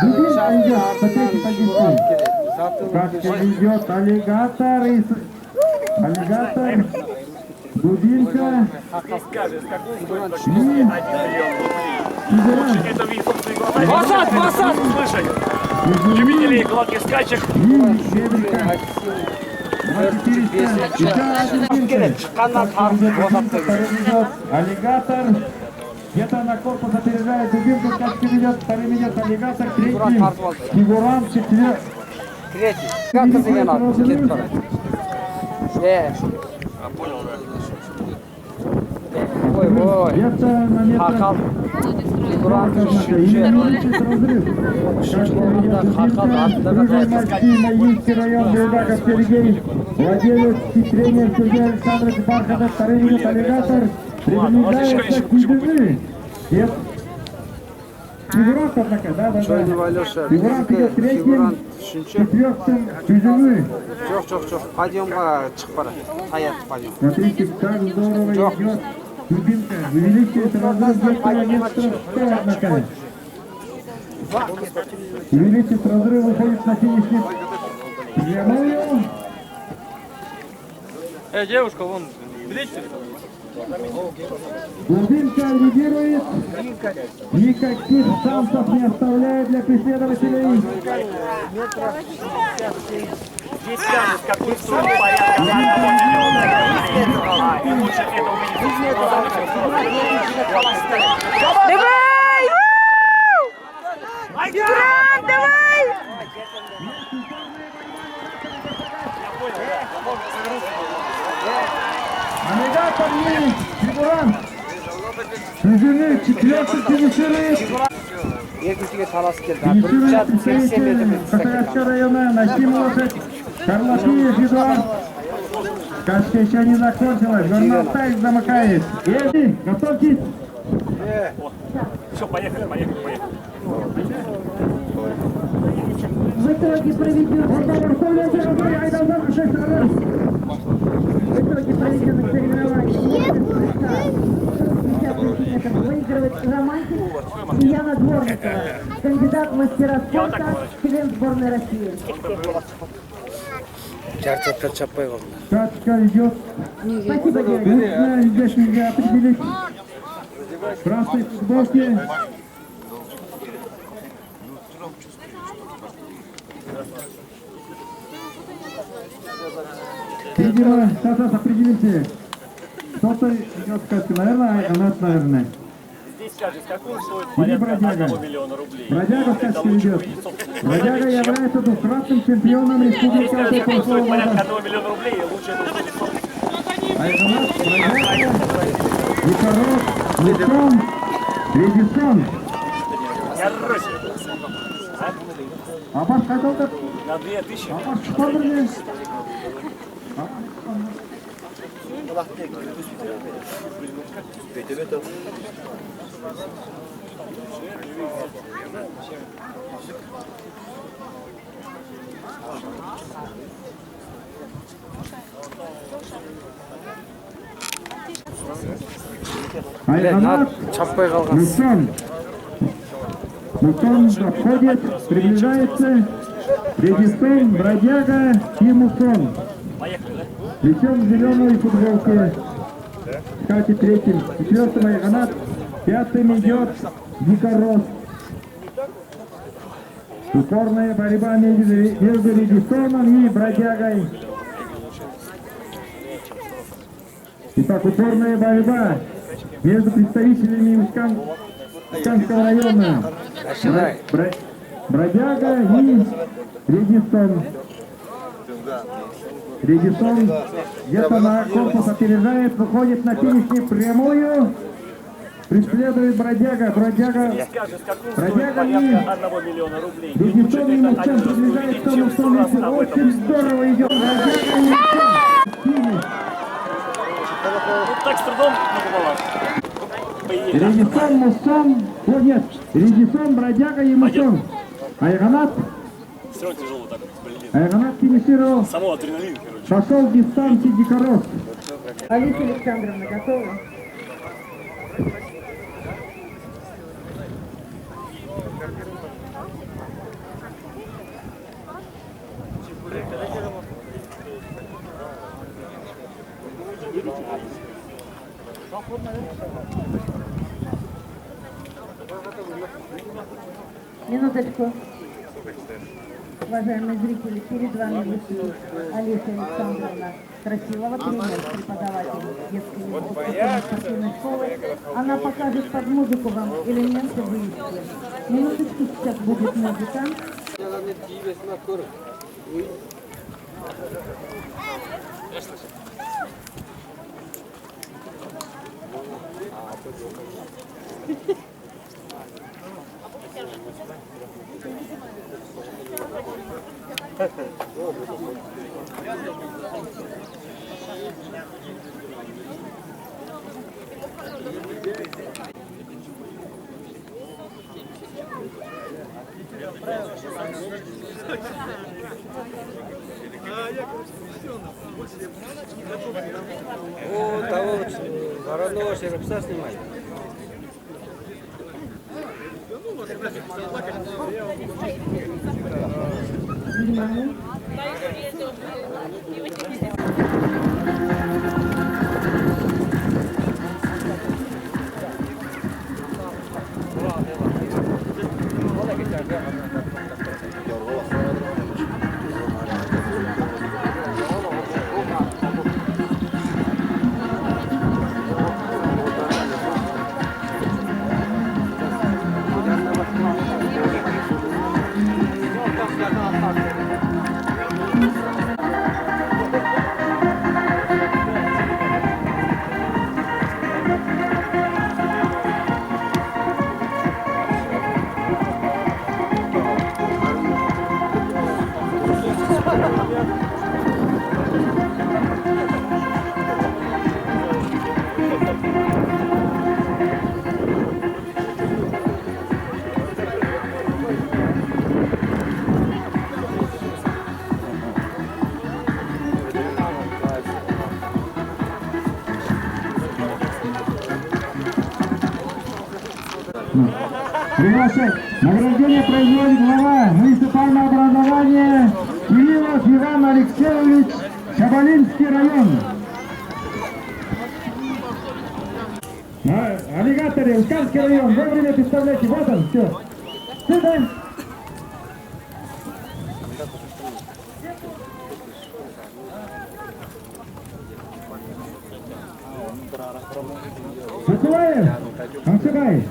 Дубинка идет по третьей позиции. Скачки ведет аллигатор и... Аллигатор. Дубинка. Посад! Слышали? Любители гладких скачек. Аллигатор. Где-то на корпус опережает дубинку, как ведет, вторым идет аллигатор, третий фигурант, четвертый. Третий. Как ты меня надо? Ой, ой. Где-то на метр. Фигурант Или увеличить разрыв. Рыжий Максим, Маийский район, Булгаков Сергей, владелец тренер Сергей Александрович Бархатов, вторым идет аллигатор, приближается к Кузьмы. Фигурант, однако, да. Фигурант идет третьим, четвертым Кузьмы. Жоқ. Подъемға шығып бара. Аяқ подъем. Смотрите, как здорово идет дубинка. Увеличивает разрыв 2 километра 100, однако. Увеличив разрыв, выходит на финишный прямую. Девушка, вон, билетик. Дубинка лидирует. Никаких шансов не оставляет для преследователей. Здесь скажут, какой срок порядка миллиона. И лучше это увидеть. Давай! Грант, давай! Аллигатор есть, фигурант. Кузьмы четвертый финиширует. Екіншіге таласы келді. Финиширует 180 метр. Катаевского района, Насим лошадь, Карлатиев Эдуард. Качка еще не закончилась, журнал «Тайм» замыкает. Еди, готовьтесь. Все, поехали. В итоге проведен выигрывает романтик и Яна Дворникова, кандидат в мастера спорта, член сборной России. Чарчатқа чаппай қалды. Качка идет. Спасибо, девочки. Здесь нельзя определить. Красной футболки. Видимо, сейчас определите. Кто-то идет в качке. Наверное, она, наверное. Здесь скажут, какой стоит Или порядка бродяга. 1 миллиона рублей. Бродяга в качке идет. Бродяга является двукратным чемпионом республики Здесь скажут, какой стоит порядка года. 1 миллиона рублей, и лучше это увидеть. А это наш бродяга. Никорос, Лукон, Редисон. Абаш қайда На 2000. Абаш что бірге? Айғанат, Чаппай қалған. Мусон подходит, приближается. Редисон, бродяга и Мусон. Причем в зеленой футболке. Кстати, третьим. Четвертым Айғанат. Пятым идет Дикорос. Упорная борьба между Редисоном и бродягой. Итак, упорная борьба между представителями Исканского района. Бродяга и Редисон. Редисон где-то на корпус опережает, выходит на финишную прямую. Преследует бродяга. Бродяга и Редисон и Мусон приближается. Мусон очень здорово идет. Бродяга и Мусон. Так с трудом не Редисон, Мусон. О, нет. Редисон, бродяга и Мусон. Айғанат. Все равно тяжело так. Айғанат финишировал. Само адреналин, короче. Пошел в дистанции Дикорос. Алиса Александровна, готова? Минуточку. уважаемые зрители, перед вами выступит Алиса Александровна Красилова, тренер, преподаватель детской медицинской спортивной школы. Она покажет под музыку вам элементы выезда. Минуточку, сейчас будет музыка. О, того родного жеребца снимать. Приглашать. Награждение производит глава муниципального образования Кириллов Иван Алексеевич, Шабалинский район. Аллигаторы, Усканский район. Вовремя представляйте. Вот он, все. Сюда. Сакулаев, Камсыбаев.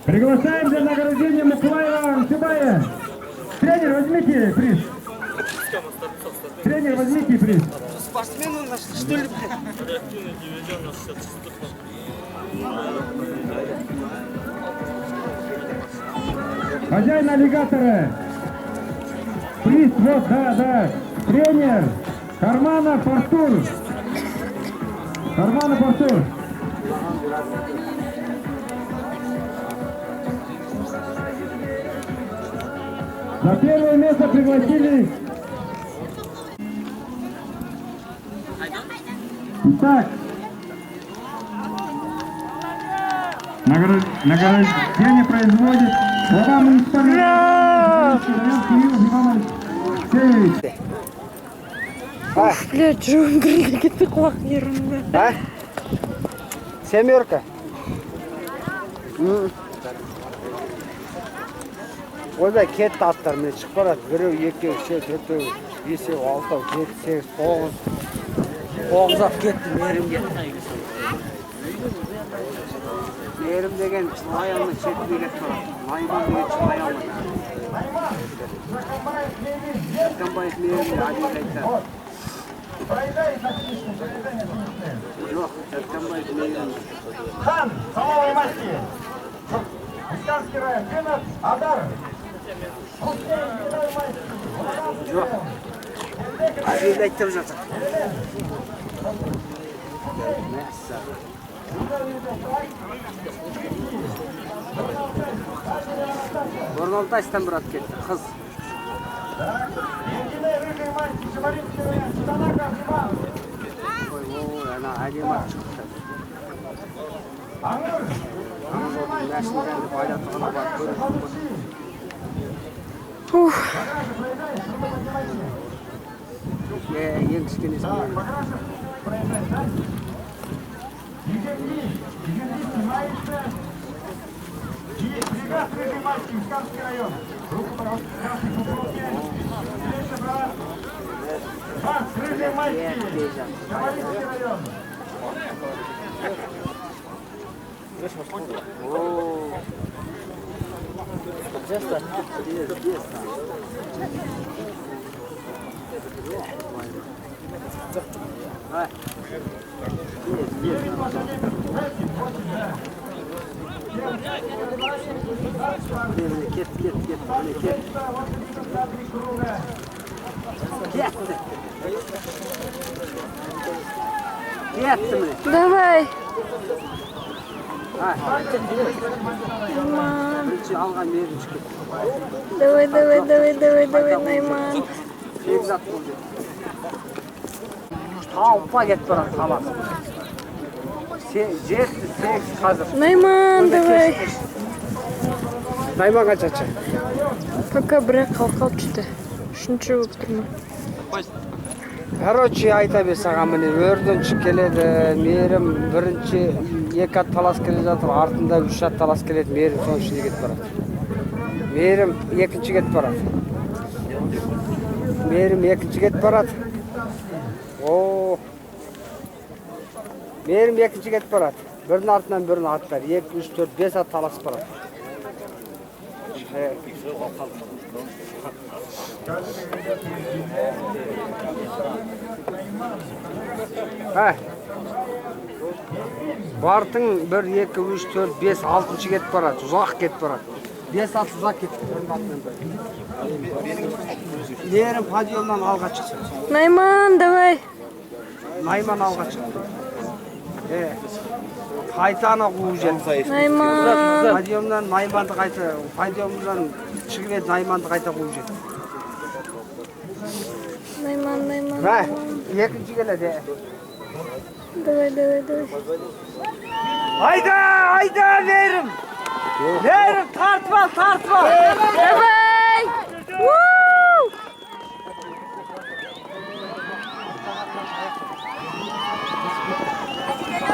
Приглашаем для награждения Мукулаева Камсыбая. Тренер, возьмите приз. Тренер, возьмите приз. Спортсмен у нас, что ли? Хозяин аллигатора. Приз, вот, да. Тренер. Карманов Артур. Карманов Артур. За первое место пригласили. Итак, награждение производит глава муниципального Кирилл Иван Алексеевич. Блядь, Джон, какие-то плохие ерунда. А? Семерка. Ойбай, кетті аттармен шығып барады. Біреу, екеу, үшеу, төртеу, бесеу, алтау, жеті, сегіз, тоғыз. Тоғыз-ақ кетті, мерімге. Мерім деген аяғынан шетін билет тұрады. Майман деген шын аяғынан. Әткенбаев мерімге әдейі айтады. Жоқ, Әткенбаев мерімге. Хан, Саловой масти. Усканский район, Кенат, Адар. Жоқ, әдейі айтып жатыр. Орналтайстан брат кетті, қыз. Ой, ана әдемі шықты. Мәшіндерді байлатығаны бар, көріп. Ең кішкенесі. Бригад Рыжий мальчик, Камский район. Руку, пожалуйста, красный футболке. Встреча, брат. Макс, Рыжий мальчик. Кавалинский район. Давай. Давай, Найман. Алпа кетіп барады қалас. Жетті, 8 қазір. Найман, давай. Найман қаншачы? Пока бірақ қалқалып жүрді. Үшінші болып тұрмын. Короче, айта бер саған міне өрдінші келеді, Мейірім бірінші 2 ат талас келе жатыр, артында 3 ат талас келеді, Мейірім соның ішінде кетіп барады. Мейірім екінші кетіп барады. Мейірім екінші кетіп барады. Мейірім екінші кетіп барады. Бірінің артынан бірінің аттар. 2, 3, 4, 5 ат таласып барады. Бартың 1, 2, 3, 4, 5, 6-шы кетіп барады. Ұзақ кетіп барады. 5 ат ұзақ кетіп барады. Мейірім подъемнан алға шықсын. Найман, давай. Найман алға шықты. Қайтаны қуып жеді. Найман. Подъемнан Найманды қайта, подъемнан шығып еді, Найманды қайта қуып жеді. Найман. Екінші келеді. Давай. Айда, Мейірім! Мейірім, тартып ал! Давай!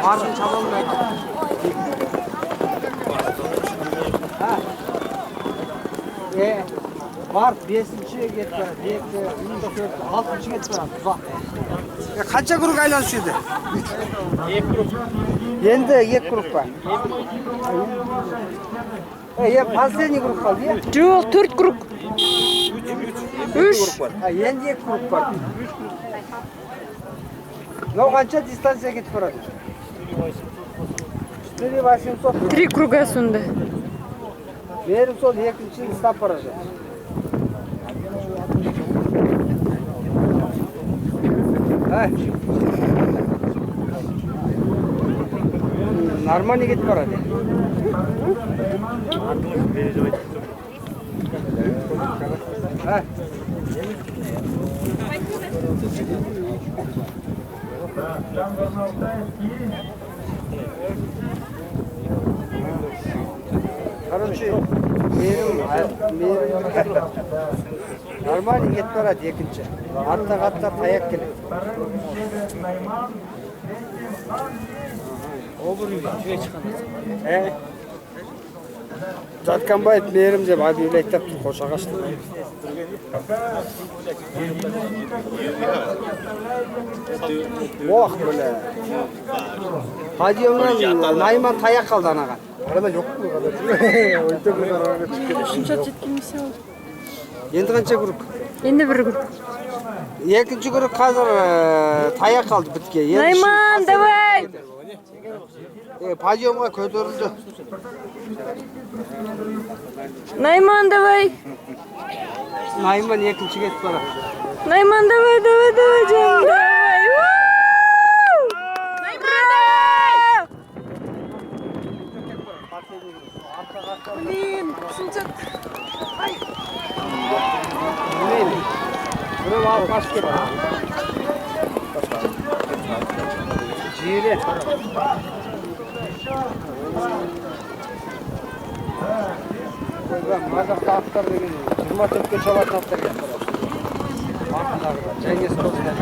Артын шабалмайды. Барт 5-ші кетіп барады, 2, 3, 4, 6-ші кетіп барады, ұзақ. Қанша круг айланып еді? 2 круг. Енді 2 круг ба? Последний круг қалды, е? Жоқ, 4 круг. 3. Енді 2 круг бар. Мынау қанша дистанция кетіп барады? 4800. 3 круга сонда. Мейірім сол екіншіні ұстап бара жатыр. Нормально кетіп барады. Короче, Мейірім нормально кетіп барады екінші. Аттағы аттар таяқ келеді. Жатканбаев Мейірім деп объявлять-тап тұр, Қошағашты. Оқ, біле. Подъемнан Найман таяқ қалды анаған. Үшінші ат жеткенмесе ол. Енді қанша круг? Енді 1 круг. Екінші круг қазір таяқ қалды бітке. Найман, давай! Подъемға көтерілді. Найман, давай! Найман екінші кетіп барады. Найман, давай, жаным, давай! Блин, үшінші ат. Біреу алып қашып кетті. Жиірі. Мазақты аттар деген 24-ке шалатын аттар кетті. Артындағыда, Жәңес Қосында.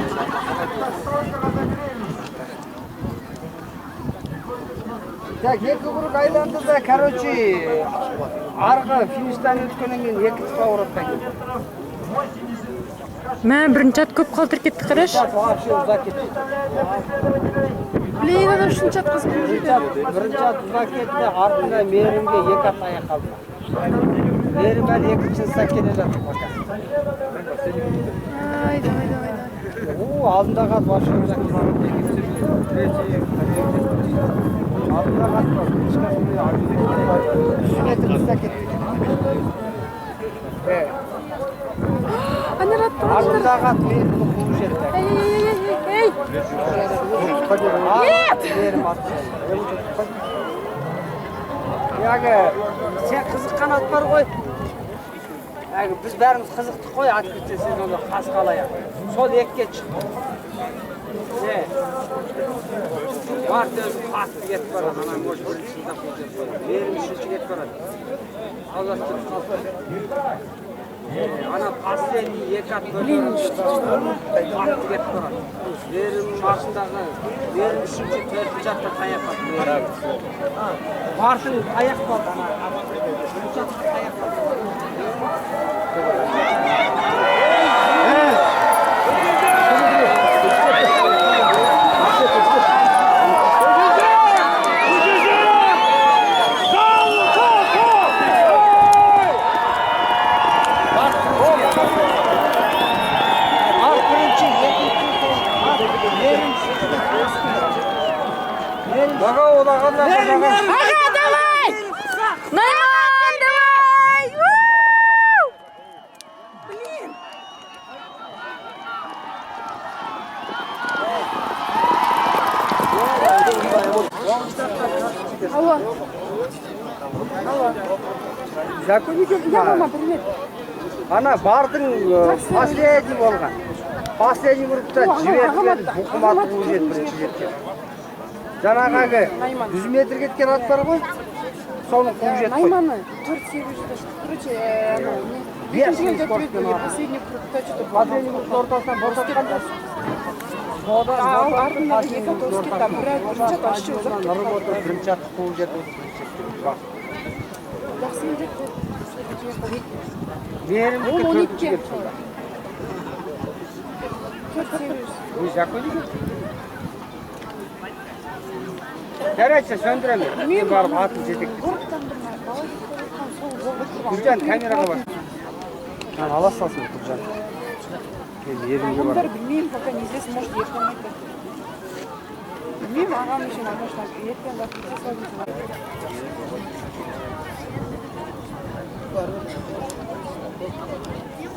Так, екі круг айланды да, короче, арғы фиништан өткеннен кейін екі тықа ұрады. Мә, бірінші ат көп қалдыр кетті, қараш. Вообще ұзақ кетті. Блин, ана үшінші ат қызып жүрді. Бірінші ат ұзақ кетті, артында Мейірімге екі ат аяқ қалды. Мейірім әлі екінші ұзақ келе жатыр. Ай, давай. Алдындағы ат вообще ұзақ кетті. Алдындағы ат бар. 3 метр ұзақ кетті. Ardınдағы ат Мейірімді қуып жетті. Ей! Мейірім ат. Яғы, сен қызыққан ат бар ғой. Яғы, біз бәріміз қызықты қой ат кетсе, сен оны қас қалайық. Сол екке шықты. Март өзі қатты кетіп барады. Ана может біріншісінде қуып жетіп барады. Мейірім үшінші кетіп барады. Алғастырып қалды. Ана последний екі ат бөлініп қатты кетіп барады. Мейірім артындағы, Мейірім үшінші, төртінші атта таяқ бар. Мартын таяқ бар. Үшінші атта таяқ бар. Ага, давай! Найман, давай! Блин! Алло. Законников, мама, привет. Ана бардың последний болған. Последний группта жіберді, бұқыматы бұл жет бірінші жеткен. Жаңағы 100 метр кеткен ат бар ғой, соның қуып жетті қой. Найманы 4-8 короче, Бешний скоростьпен аты. последний кругта что-то Последний группта ортасынан босатқанда. Артындағы екі ат осы кетті, бірақ бірінші ат вообще ұзақ кетті. Бірінші атты қуып жетті. Жақсы жетті. Мейірімдікі 12. төртінші кетті. 4-8. Ой, законников. Жарайся, сөндіремін. Мен барып атын жетектесін. Күржан, камераға бар. Ала салсын, Күржан. Ерінге бар. Білмеймін, пока неизвестно, может, ертең айтады. Білмеймін, ағам үшін, может, ертең барып кетсе салып.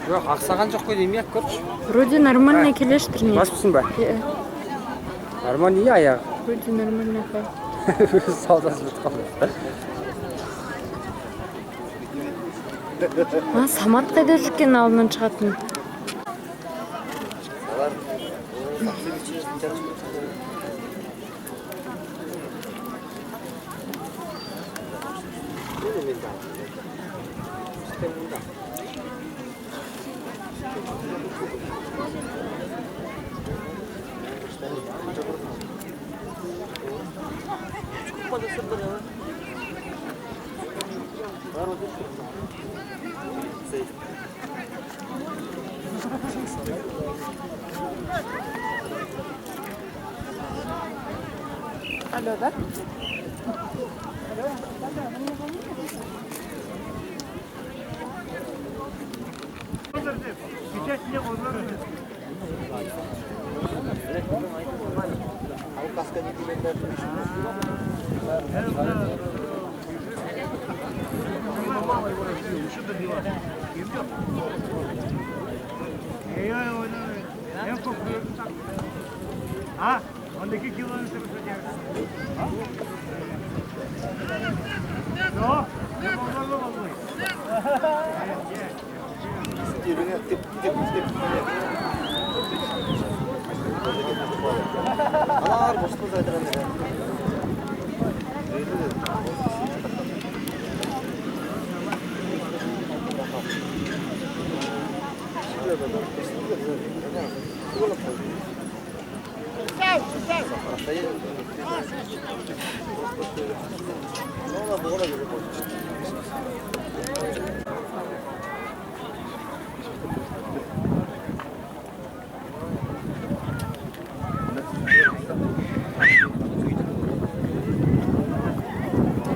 Жоқ, ақсаған жоқ қой демек, көрші. Вроде нормально келештір не? Баспысың ба? Арман не аяғы? Вроде нормально қай. Саудасы бітіп қалды. Самат қайда жүрген алдынан шығатын? Алло, да? А? Он такие километры продержит. Ну, я попробовал. Аналар бос қыз айтыран.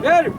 Gel.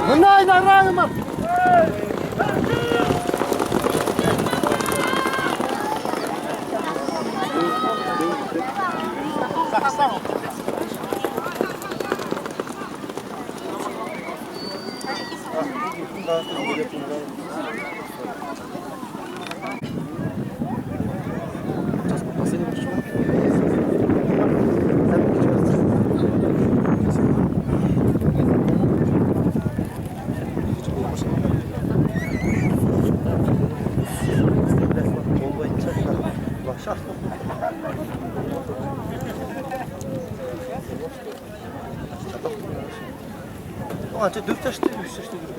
Bunday darrağım. Anca 4 yaşta, 3 yaşta gidiyor.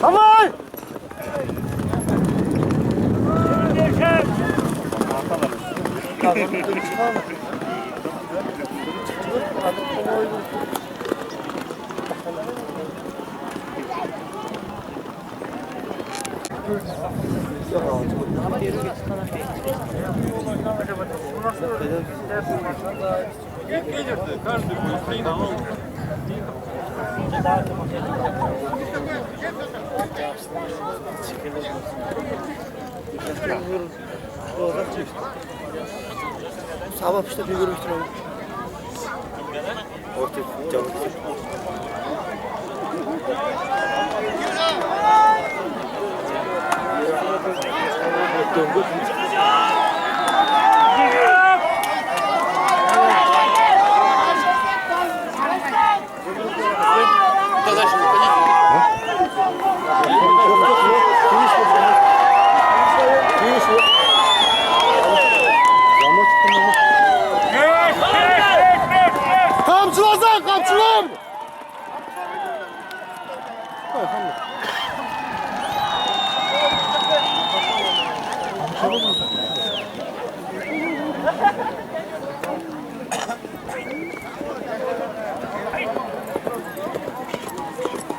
Tamam. Sabah işte bir görmüştüm onu. Ortaya canlı. Kamçılasın, kamçılam!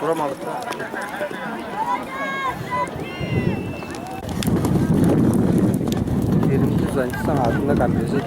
Duramadık. Yerimizde sanki sanatında kalmayacak.